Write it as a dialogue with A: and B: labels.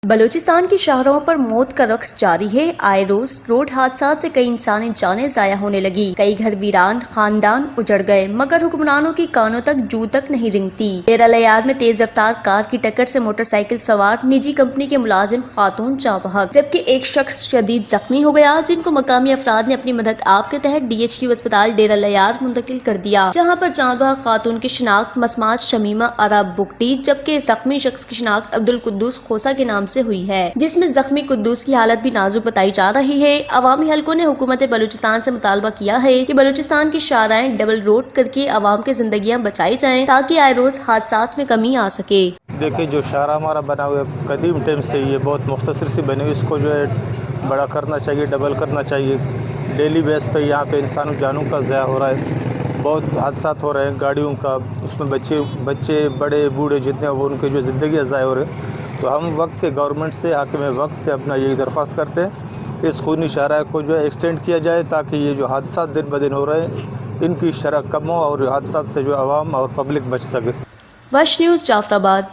A: बलूचिस्तान की शाहराहों पर मौत का रक्स जारी है। आए रोज रोड हादसात से कई इंसानी जानें जाया होने लगी, कई घर वीरान, खानदान उजड़ गए, मगर हुक्मरानों की कानों तक जू तक नहीं रिंगती। डेरा लयार में तेज रफ्तार कार की टक्कर से मोटरसाइकिल सवार निजी कंपनी के मुलाजिम खातून जाँ बहक, जबकि एक शख्स शदीद जख्मी हो गया, जिनको मकामी अफराद ने अपनी मदद आप के तहत DHQ अस्पताल डेरा लयार मुंतकिल कर दिया, जहाँ पर जाँ बहक खातून की शिनाख्त मसमात शमीमा अरब बुगटी, जबकि जख्मी शख्स की शिनाख्त अब्दुल कुद्दूस खोसा के नाम से हुई है, जिसमें जख्मी कुद्दूस की हालत भी नाजुक बताई जा रही है। अवामी हलकों ने हुकूमत बलूचिस्तान से मुतालबा किया है कि बलूचिस्तान की शाहराएं डबल रोड करके अवाम की जिंदगियां बचाई जाएं, ताकि आए रोज हादसात में कमी आ सके।
B: देखिए, जो शाहरा हमारा बना हुआ है कदीम टाइम से, ये बहुत मुख्तसर सी बनी हुई, इसको जो है बड़ा करना चाहिए, डबल करना चाहिए। डेली बेस पे यहाँ पे इंसानों जानों का ज़ाया हो रहा है, बहुत हादसात हो रहे हैं गाड़ियों का, उसमें बच्चे बड़े बूढ़े जितने वो उनके जो ज़िंदगी ज़ाया हो रहे हैं। तो हम वक्त के गवर्नमेंट से, हाकिम वक्त से अपना यही दरख्वास्त करते हैं कि इस खूनी शाहराह को जो है एक्सटेंड किया जाए, ताकि ये जो हादसा दिन ब दिन हो रहे हैं इनकी शरह कम हो और हादसा से जो आवाम और पब्लिक बच सके।
A: वश न्यूज़ जाफराबाद।